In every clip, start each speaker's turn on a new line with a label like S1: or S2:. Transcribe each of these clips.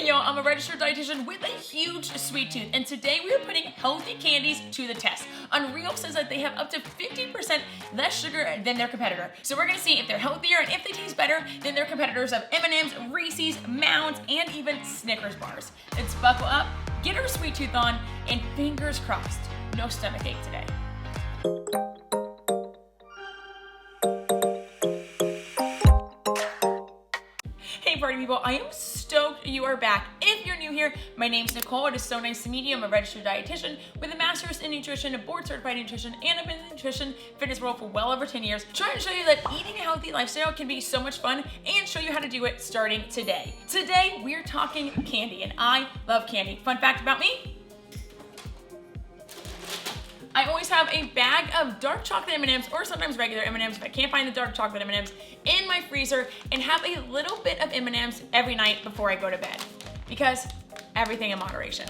S1: Hey y'all, I'm a registered dietitian with a huge sweet tooth, and today we are putting healthy candies to the test. Unreal says that they have up to 50% less sugar than their competitor. So we're gonna see if they're healthier and if they taste better than their competitors of M&Ms, Reese's, Mounds, and even Snickers bars. Let's buckle up, get our sweet tooth on, and fingers crossed, no stomachache today. Hey party people, I am stoked you are back. If you're new here, my name's Nicole. It is so nice to meet you. I'm a registered dietitian with a master's in nutrition, a board certified nutrition, and I've been in the nutrition fitness world for well over 10 years, trying to show you that eating a healthy lifestyle can be so much fun and show you how to do it starting today. Today, we're talking candy, and I love candy. Fun fact about me, I always have a bag of dark chocolate M&Ms or sometimes regular M&Ms if I can't find the dark chocolate M&Ms in my freezer, and have a little bit of M&Ms every night before I go to bed, because everything in moderation.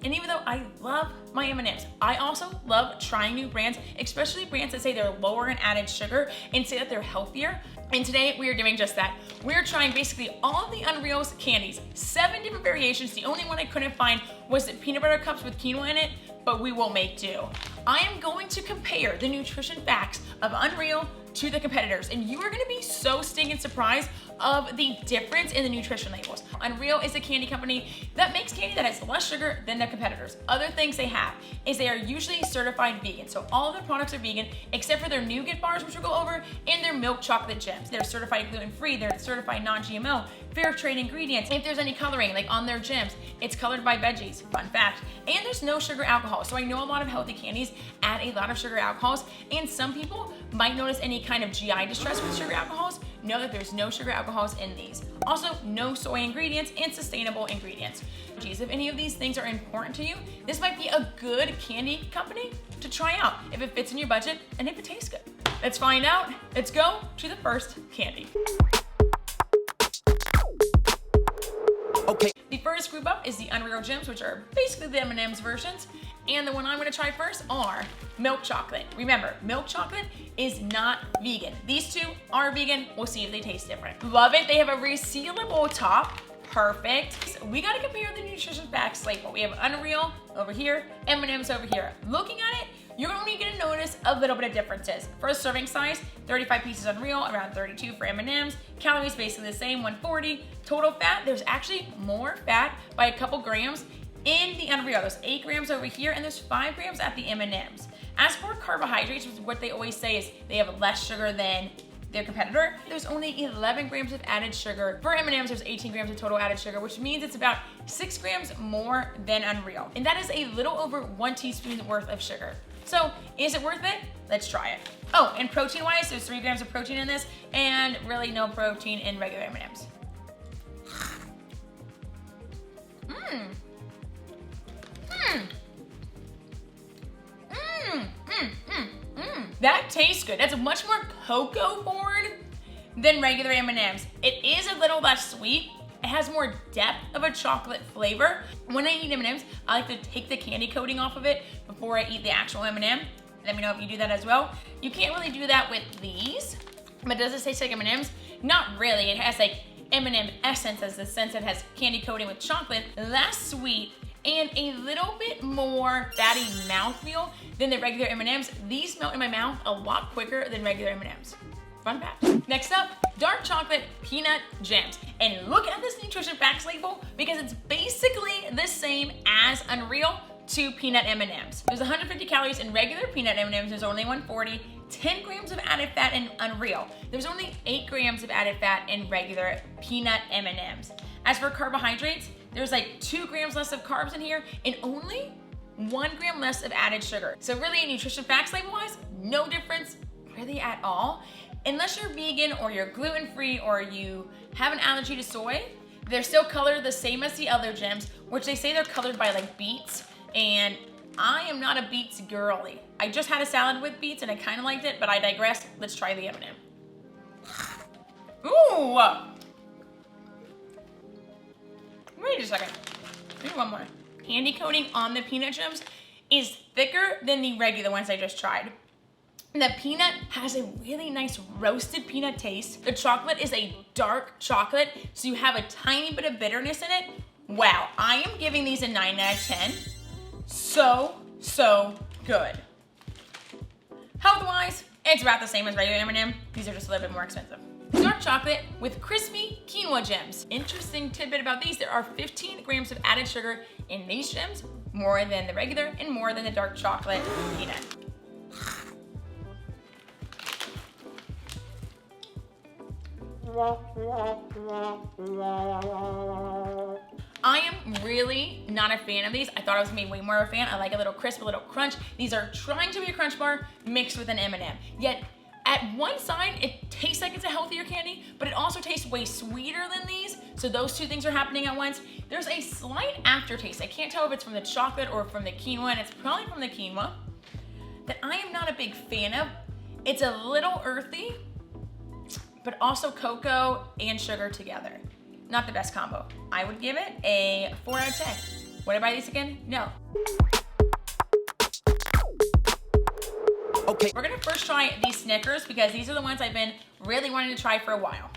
S1: And even though I love my M&Ms, I also love trying new brands, especially brands that say they're lower in added sugar and say that they're healthier. And today we are doing just that. We're trying basically all of the Unreal's candies, 7 different variations. The only one I couldn't find was the peanut butter cups with quinoa in it, but we will make do. I am going to compare the nutrition facts of Unreal to the competitors, and you are gonna be so stinking surprised of the difference in the nutrition labels. Unreal is a candy company that makes candy that has less sugar than their competitors. Other things they have is they are usually certified vegan, so all of their products are vegan except for their nougat bars, which we'll go over, and their milk chocolate gems. They're certified gluten-free, they're certified non-GMO, fair trade ingredients. If there's any coloring, like on their gems, it's colored by veggies, fun fact. And there's no sugar alcohol, so I know a lot of healthy candies add a lot of sugar alcohols, and some people might notice any kind of GI distress with sugar alcohols. Know that there's no sugar alcohols in these. Also, no soy ingredients and sustainable ingredients. Geez, if any of these things are important to you, this might be a good candy company to try out if it fits in your budget and if it tastes good. Let's find out. Let's go to the first candy. Okay. The first group up is the Unreal Gems, which are basically the M&M's versions. And the one I'm gonna try first are milk chocolate. Remember, milk chocolate is not vegan. These two are vegan. We'll see if they taste different. Love it. They have a resealable top. Perfect. So we gotta compare the nutrition facts label. We have Unreal over here, M&M's over here. Looking at it, you're only gonna notice a little bit of differences. First serving size, 35 pieces Unreal, around 32 for M&M's. Calories basically the same, 140. Total fat, there's actually more fat by a couple grams in the Unreal. There's 8 grams over here, and there's 5 grams at the M&M's. As for carbohydrates, which is what they always say is they have less sugar than their competitor, there's only 11 grams of added sugar. For M&M's, there's 18 grams of total added sugar, which means it's about 6 grams more than Unreal. And that is a little over 1 teaspoon worth of sugar. So, is it worth it? Let's try it. Oh, and protein-wise, there's 3 grams of protein in this, and really no protein in regular M&M's. That tastes good. That's much more cocoa forward than regular M&Ms. It is a little less sweet. It has more depth of a chocolate flavor. When I eat M&Ms, I like to take the candy coating off of it before I eat the actual M&M. Let me know if you do that as well. You can't really do that with these, but does it taste like M&Ms? Not really. It has like M&M essence, as the sense it has candy coating with chocolate, less sweet, and a little bit more fatty mouthfeel than the regular M&Ms. These melt in my mouth a lot quicker than regular M&Ms. Fun fact. Next up, dark chocolate peanut gems. And look at this nutrition facts label, because it's basically the same as Unreal to peanut M&Ms. There's 150 calories in regular peanut M&Ms, there's only 140. 10 grams of added fat in Unreal. There's only 8 grams of added fat in regular peanut M&Ms. As for carbohydrates, there's like 2 grams less of carbs in here and only 1 gram less of added sugar. So really, nutrition facts label-wise, no difference really at all. Unless you're vegan or you're gluten-free or you have an allergy to soy, they're still colored the same as the other gems, which they say they're colored by like beets, and I am not a beets girly. I just had a salad with beets and I kind of liked it, but I digress. Let's try the M&M. Ooh! Wait a second. Maybe one more. Candy coating on the peanut gems is thicker than the regular ones I just tried. The peanut has a really nice roasted peanut taste. The chocolate is a dark chocolate, so you have a tiny bit of bitterness in it, Wow, I am giving these a 9 out of 10. So good. Health-wise, it's about the same as regular M&M. These are just a little bit more expensive. Dark chocolate with crispy quinoa gems. Interesting tidbit about these, there are 15 grams of added sugar in these gems, more than the regular and more than the dark chocolate peanut. I am really not a fan of these. I thought I was gonna be way more of a fan. I like a little crisp, a little crunch. These are trying to be a crunch bar mixed with an M&M. Yet at one side, it tastes like it's a healthier candy, but it also tastes way sweeter than these. So those two things are happening at once. There's a slight aftertaste. I can't tell if it's from the chocolate or from the quinoa, and it's probably from the quinoa, that I am not a big fan of. It's a little earthy, but also cocoa and sugar together. Not the best combo. I would give it a 4 out of 10. Would I buy these again? No. Okay. We're gonna first try these Snickers because these are the ones I've been really wanting to try for a while.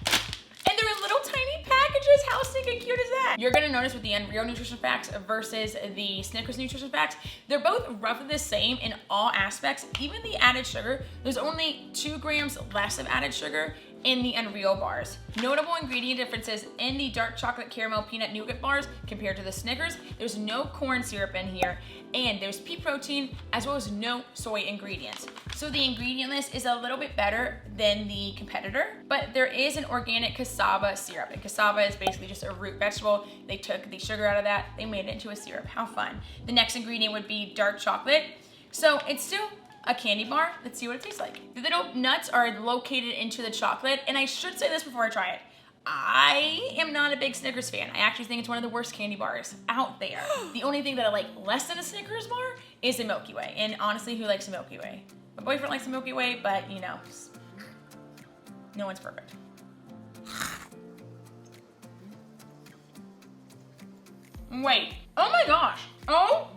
S1: And they're in little tiny packages. How stinking cute is that? You're gonna notice with the Unreal Nutrition Facts versus the Snickers Nutrition Facts, they're both roughly the same in all aspects. Even the added sugar, there's only 2 grams less of added sugar in the Unreal bars. Notable ingredient differences in the dark chocolate caramel peanut nougat bars compared to the Snickers. There's no corn syrup in here, and there's pea protein as well as no soy ingredients. So the ingredient list is a little bit better than the competitor, but there is an organic cassava syrup, and cassava is basically just a root vegetable. They took the sugar out of that, they made it into a syrup. How fun. The next ingredient would be dark chocolate. So it's still a candy bar. Let's see what it tastes like. The little nuts are located into the chocolate, and I should say this before I try it. I am not a big Snickers fan. I actually think it's one of the worst candy bars out there. The only thing that I like less than a Snickers bar is the Milky Way, and honestly, who likes a Milky Way? My boyfriend likes a Milky Way, but you know, no one's perfect. Wait, oh my gosh. Oh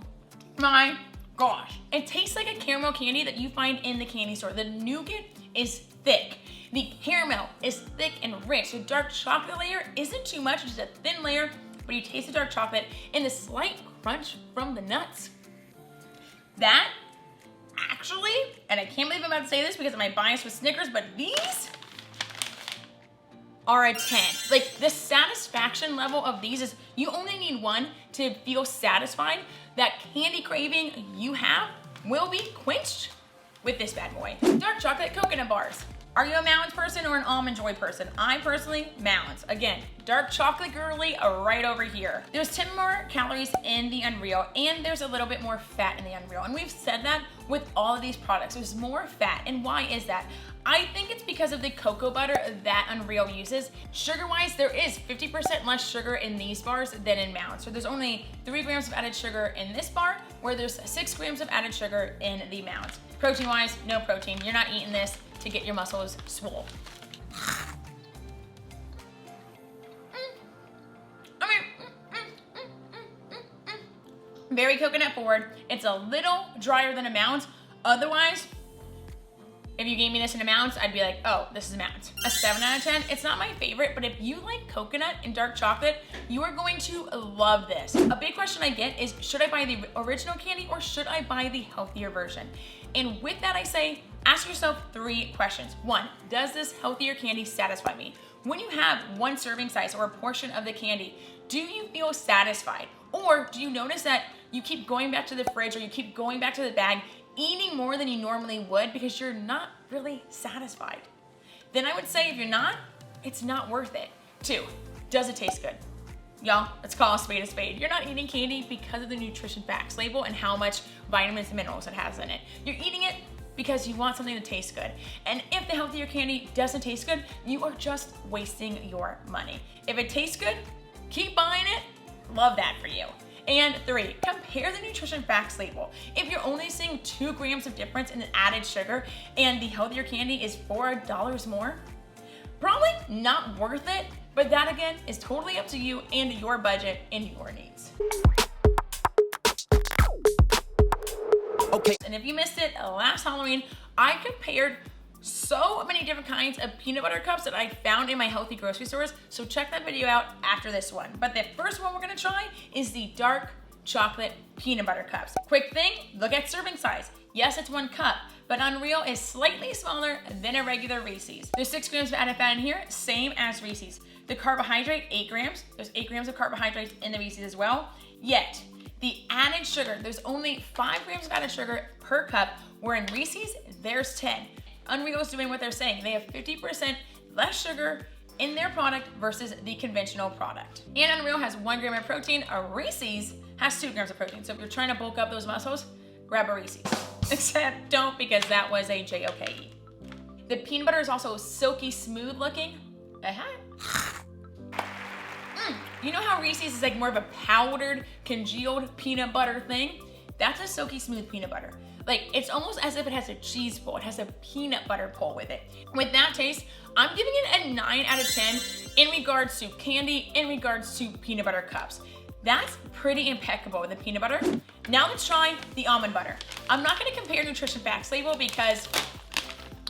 S1: my gosh. It tastes like a caramel candy that you find in the candy store. The nougat is thick. The caramel is thick and rich. The dark chocolate layer isn't too much, it's just a thin layer, but you taste the dark chocolate and the slight crunch from the nuts. That actually, and I can't believe I'm about to say this because of my bias with Snickers, but these are a 10. Like, the satisfaction level of these is, you only need one to feel satisfied. That candy craving you have will be quenched with this bad boy. Dark chocolate coconut bars. Are you a Mounds person or an Almond Joy person? I personally, Mounds. Again, dark chocolate girly right over here. There's 10 more calories in the Unreal, and there's a little bit more fat in the Unreal. And we've said that with all of these products. There's more fat, and why is that? I think it's because of the cocoa butter that Unreal uses. Sugar-wise, there is 50% less sugar in these bars than in Mounds. So there's only 3 grams of added sugar in this bar, where there's 6 grams of added sugar in the Mounds. Protein-wise, no protein. You're not eating this to get your muscles swole. Very coconut forward. It's a little drier than a Mounds. Otherwise, if you gave me this in a Mounds, I'd be like, oh, this is a Mounds. A 7 out of 10. It's not my favorite, but if you like coconut and dark chocolate, you are going to love this. A big question I get is, should I buy the original candy or should I buy the healthier version? And with that, I say, ask yourself 3 questions. 1, does this healthier candy satisfy me? When you have 1 serving size or a portion of the candy, do you feel satisfied? Or do you notice that you keep going back to the fridge or you keep going back to the bag, eating more than you normally would because you're not really satisfied? Then I would say if you're not, it's not worth it. 2, does it taste good? Y'all, let's call a spade a spade. You're not eating candy because of the nutrition facts label and how much vitamins and minerals it has in it. You're eating it because you want something to taste good. And if the healthier candy doesn't taste good, you are just wasting your money. If it tastes good, keep buying it. Love that for you. And 3, compare the nutrition facts label. If you're only seeing 2 grams of difference in the added sugar and the healthier candy is $4 more, probably not worth it, but that again is totally up to you and your budget and your needs. Okay. And if you missed it, last Halloween, I compared so many different kinds of peanut butter cups that I found in my healthy grocery stores, so check that video out after this one. But the first one we're gonna try is the dark chocolate peanut butter cups. Quick thing, look at serving size. Yes, it's 1 cup, but Unreal is slightly smaller than a regular Reese's. There's 6 grams of added fat in here, same as Reese's. The carbohydrate, 8 grams. There's 8 grams of carbohydrates in the Reese's as well. Yet, the added sugar, there's only 5 grams of added sugar per cup, where in Reese's, there's 10. Unreal is doing what they're saying. They have 50% less sugar in their product versus the conventional product. And Unreal has 1 gram of protein. A Reese's has 2 grams of protein. So if you're trying to bulk up those muscles, grab a Reese's. Except don't, because that was a JOKE. The peanut butter is also silky smooth looking. You know how Reese's is like more of a powdered, congealed peanut butter thing? That's a silky smooth peanut butter. Like, it's almost as if it has a cheese pull. It has a peanut butter pull with it. With that taste, I'm giving it a 9 out of 10 in regards to candy, in regards to peanut butter cups. That's pretty impeccable with the peanut butter. Now let's try the almond butter. I'm not gonna compare nutrition facts label because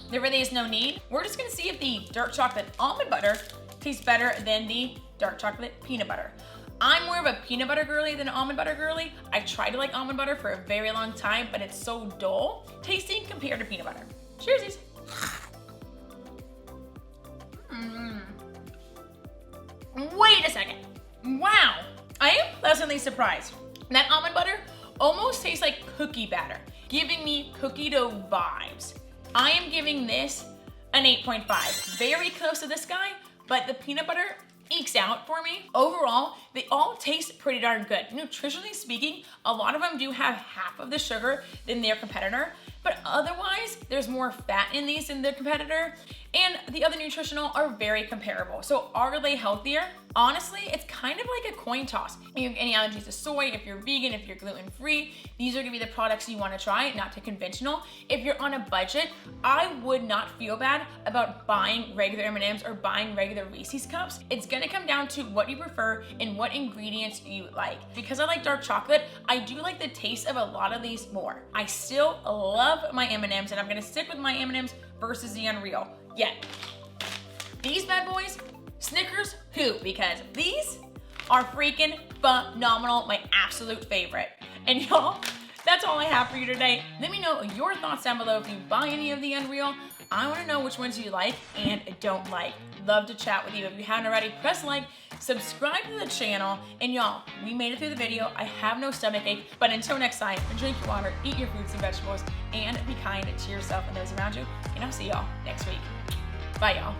S1: there really is no need. We're just gonna see if the dark chocolate almond butter tastes better than the dark chocolate peanut butter. I'm more of a peanut butter girly than an almond butter girly. I tried to like almond butter for a very long time, but it's so dull tasting compared to peanut butter. Cheersies. Wait a second. Wow. I am pleasantly surprised. That almond butter almost tastes like cookie batter, giving me cookie dough vibes. I am giving this an 8.5. Very close to this guy, but the peanut butter ekes out for me. Overall, they all taste pretty darn good. Nutritionally speaking, a lot of them do have half of the sugar than their competitor, but otherwise, there's more fat in these than their competitor, and the other nutritional are very comparable. So are they healthier? Honestly, it's kind of like a coin toss. If you have any allergies to soy, if you're vegan, if you're gluten-free, these are gonna be the products you wanna try, not too conventional. If you're on a budget, I would not feel bad about buying regular M&Ms or buying regular Reese's cups. It's gonna come down to what you prefer and what ingredients you like. Because I like dark chocolate, I do like the taste of a lot of these more. I still love my M&Ms, and I'm gonna stick with my M&Ms versus the Unreal. Yet, these bad boys, Snickers, who? Because these are freaking phenomenal, my absolute favorite. And y'all, that's all I have for you today. Let me know your thoughts down below if you buy any of the Unreal. I wanna know which ones you like and don't like. Love to chat with you. If you haven't already, press like, subscribe to the channel, and y'all, we made it through the video. I have no stomach ache, but until next time, drink your water, eat your fruits and vegetables, and be kind to yourself and those around you, and I'll see y'all next week. Bye, y'all.